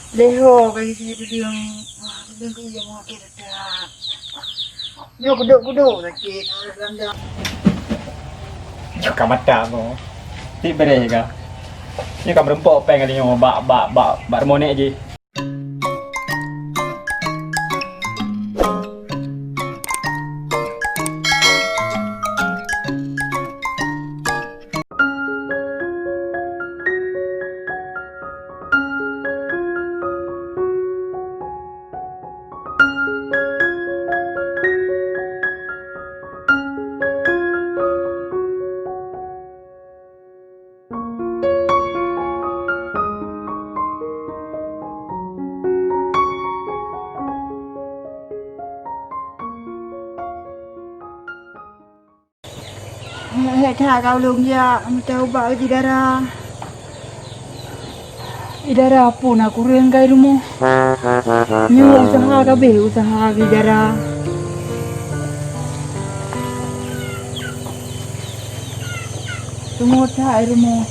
Leho kay dia yang mau kita dah. Yo kudu sakit dalam. Cakap mata mo. Ti bere ka. Ni kam rempok peng kali nyo bak remonek je. Heta kau lung ya, tahu bau di darah. Idara pun aku rengai rumah. Ni usaha kabe usaha idara. Semua tak rumah.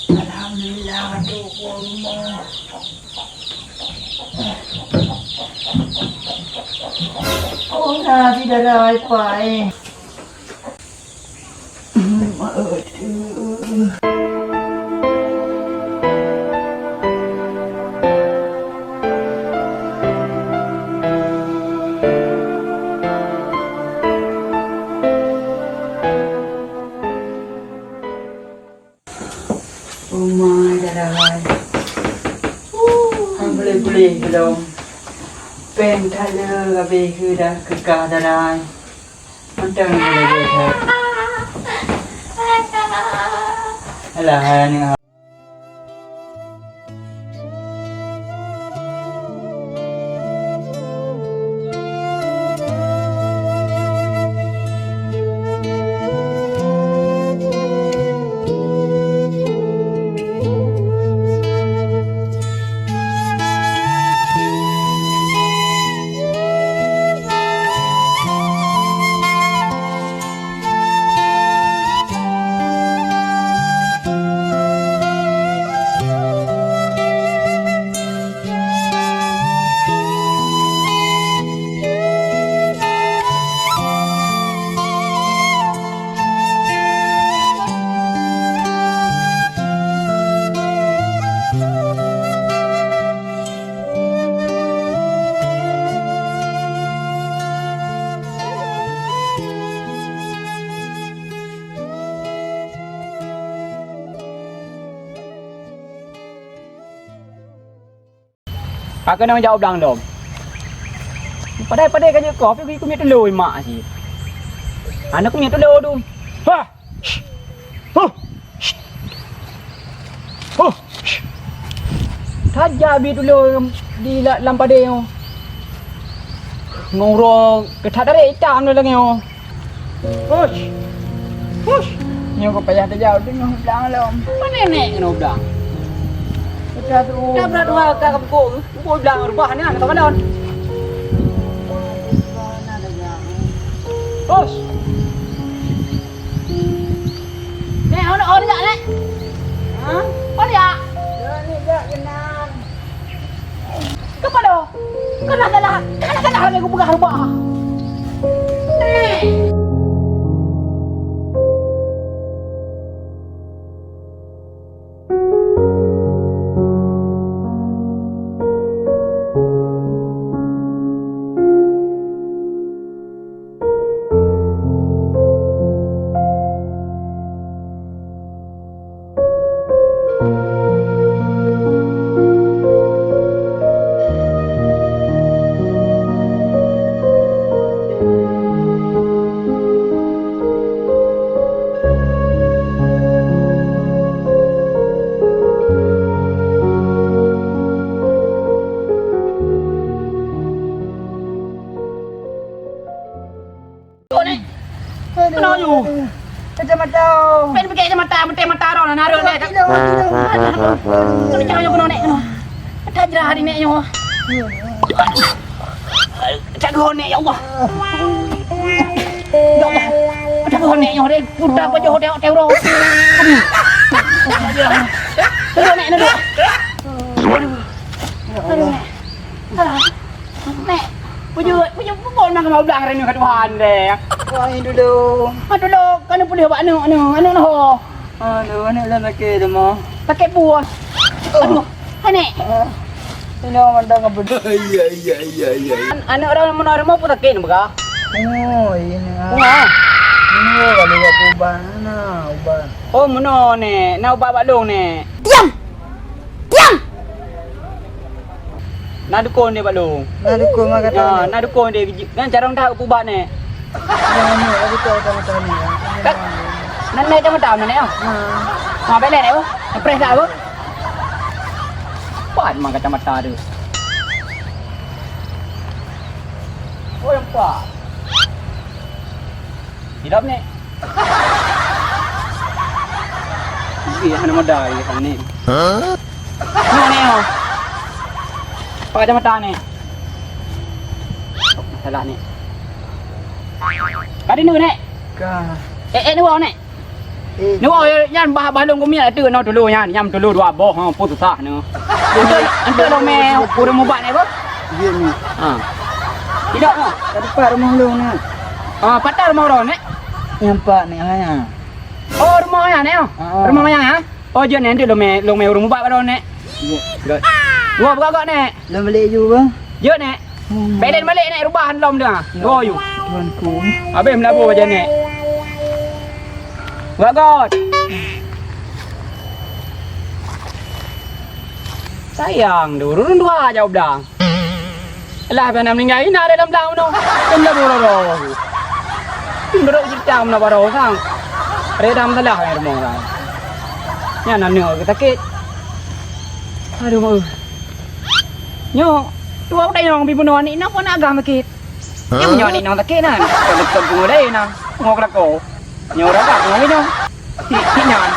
Alhamdulillah aduh rumah. Oh nah tidak ada wifi. Rumah darah. Boleh belum. Pen thala gabe ke dah kekah darah. Mantang boleh dah. Alah ni. Pak kena jawab dang dong. Padai kan kopi aku punya telur mak sih. Anak punya telur tu. Ha. Huh. Huh. Saja bi telur di dalam padai tu. Ngoro ketat dari hitam tu lagi tu. Hush. Hush. Ni aku payah terjauh dengan udang lom. Mana nenek kena udang? Dah berat dua kakak buku bilang rumah ni nak mana? Bos. Nek orang tak nek? Hah? Mana ya? Ni tak kenal. Kepada? Kenal lagi aku pegang rumah. Nek. Tuh nih. Kenapa Kacamata. Pen pakai kacamata dah nak naruh nek. Kena jangan kena nek. Ada jerah hari nek yo. Tak kau nek ya Allah. Ya Allah. Ada kau nek yo dek. Sudah apa jo dek tero. Aduh nek nak. Aduh. Nek. Punya pun nak mau bilang hari ni kat Tuhan dek. Wah, ini dulu. Aduh lo, kan boleh buat anu noh. Aduh, ini lah pakai tu mah. Pakai buah. Aduh, ane. Ini orang dah ngabut. Iya. Anak orang mana mau pun tak kena berkah. Oh, ini. Wah. Ini kalau buat uban, uban. Oh, mana ni? Nak ubah balong ni. Diam. Nak dukun dia balong. Nadi ko makan. Ya, nak dukun dia. Kan cara orang dah ubah ni. Ini aku tahu kacamata ni. Kan? Nak naik kacamata mana ni? Mau beli ni? Press dah apa? Pan mang kacamata tu. Oh, nampak. Hidup ni. Iya, hanya modal ni kan ni. Ni. Pakai kacamata ni. Salah ni. Kadi ni ni. Kah. Ni wang ni. Ni wang yang balong kau mian tu nak dulu yang dulu dua boh putus sah ni. Anda lo me kurang mubat ni apa? Dia ni. Tidak no. Tadi pak rumah lu ni. Patah rumah orang ni. Yang pak ni hanya. Oh rumah yang ni. Rumah yang ah. Oh je ni lo me rumah mubat baru ni. Ya. Dua beragak ni. Lu balik juga. Je ni. Belen balik ni rubah lom dia. Dua you. Tuanku. Habis melabu macam ni. Bagot. Sayang tu, rurun dua jauh dah. Alah, apa nak meninggal ini ada dalam dalam tu. Tenda boro. Tenda cerita mana boro sang. Redam salah yang rumah orang. Ni anak ni kita sakit. Aduh. Nyo, dua orang yang bibu ni nak pun agak sakit. Yang nyo ni nak sakit kan. Kalau tunggu dah na, ngok lako. Nyo dah tak ngok nyo. Ti nyan.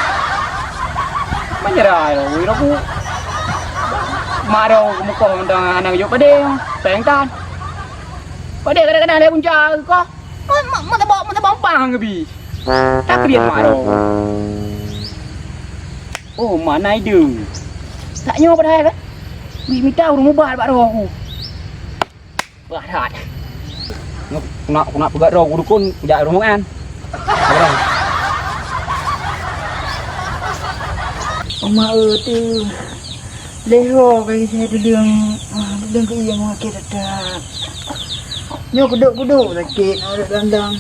Menyerah rồi nó cũng mà đâu một con nàng dục bade teng tan bade kadang-kadang ada punca kok mata bong pang bi tak kriat mà đâu oh mana itu tak nyo pada kan mi tahu rumah bar baru berat nak pegat roh dukun jak rombongan Oma tu leho kaki saya dudung ke yang sakit ada. Nyo kuduk sakit ada dandang.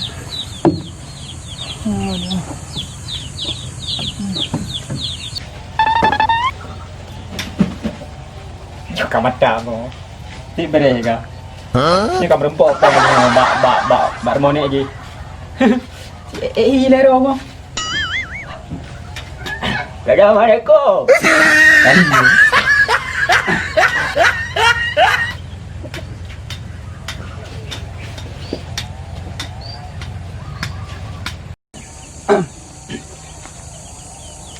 Kacamata mo. Ti bere ka. Ni kam rempok pa ni bak mo ni aje. Hilero mo. Assalamualaikum.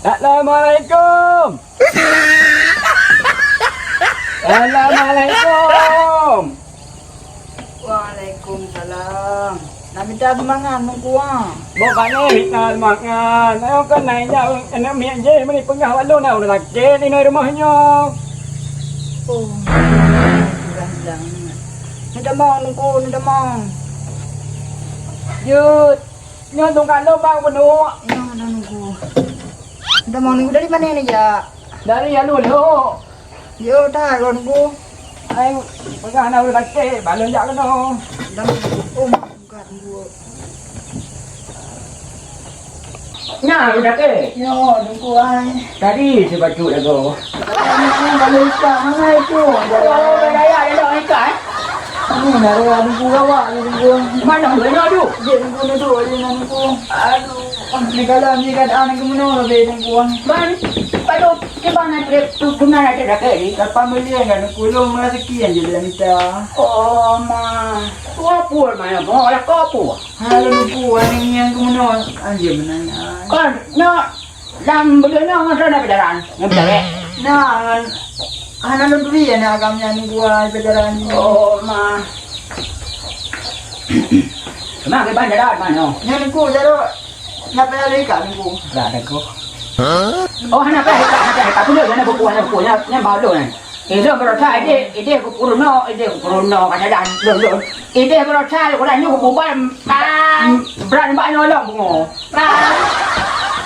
Assalamualaikum. Assalamualaikum. Waalaikumsalam. Nak minta semangat nunggu ah. Bukannya hikal makan. Ayo kan naiknya anak miak je meni pengah walu nak udah sakit ini rumahnya. Oh. Dandang. Nda mau nunggu, nda mau. Yut. Nyo tungkan lo bang penuh. Ya, nunggu. Nda mau nunggu dari mana ni ya? Dari ya lu lo. Yo dah nunggu. Ayo pengah nak udah sakit balon jak kena. Nda mau. Bukan nunggu. Nya udah ke. Yo nunggu ai. Tadi si baju dah go. Nunggu balik ke mana itu? Oh, daya dia dah ikat. Ini nak ada aku gawak ni aku. Mana boleh tu? Dia aku nak duduk je nak aku. Aduh, ni kalau ni keadaan aku mana lebih aku. Man, kalau kita nak tu guna nak ada ni. Lepas beli kan aku lu merasa kian je dia minta. Oh, ma. Tu apa mana? Mau ada apa? Halo lupu ni yang aku mana anjir benarnya. Kan, nak dalam beli nak mana nak berjalan? Nak berjalan? Nah, anak lu beli ya nak agamnya ni gua perjalanan ni. Oh, ma. Kemana ke bandar mana? Yang aku jaro nak pergi kat aku. Dah ada kau. Oh, nak pergi tu dia nak buku ni baru ni. Ini kalau saya ide aku puruno kata dan lu. Ide kalau saya kalau ni aku buat brand banyak orang bungo.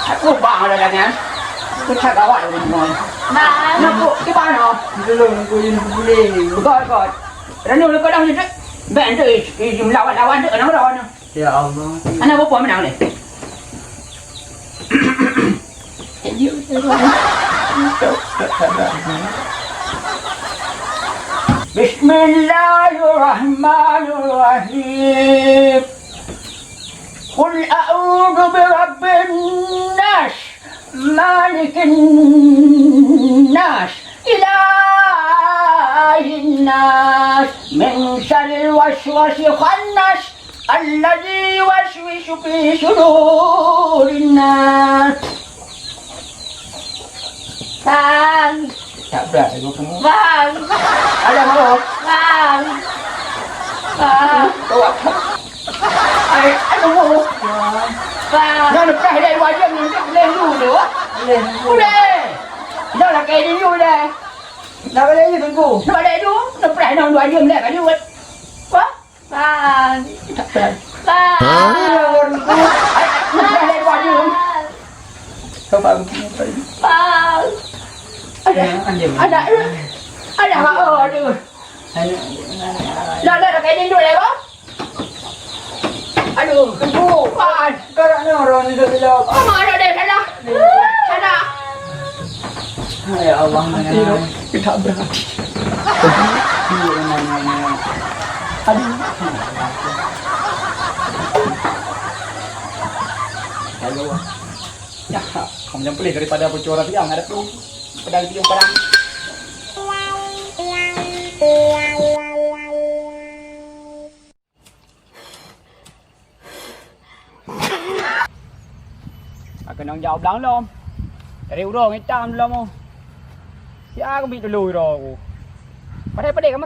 Aku bang ada kan. Aku tak awak ni bungo. Nak aku ke mana? Dulu aku ini boleh. Kau. Ranu lu kau dah ni. Ben tu lawan tu nama lawan. Ya Allah. Anak bapa menang ni. Bismillahirrahmanirrahim. Qul a'udzu birabbin nas, malikin nas, ilahin nas, min syarril waswasil khannas, alladzi yuwaswisu fi sudurin nas. Bang, Tak berat aku kamu. bang, Ada malu. bang, bang, Kau apa? Ada malu. bang. Dah lepas dari wajah ni tak boleh dulu tu. Boleh. Boleh. Dah nak kain dulu dah. Nak balik je tunggu. Nak balik dulu. Lepas nak dua jam dah kali buat. Apa? Bang, Tak berat. bang, Lepas dari wajah. Kau faham apa? bang. Ada apa? Oh, aduh. Dah nak kain dulu dah apa? Aduh, tunggu. Pan. Sekarang ni orang ni dah bilang. Oh, mana dia salah? Salah. Ya Allah, Kita berat. Aduh. Halo. Ya, kamu yang pilih daripada bocoran yang ada tu. Pedang tiung perang. Aku nang jawab lang lom. Dari urang hitam lom. Ya aku bị lùi rồi. Padahal pada kamu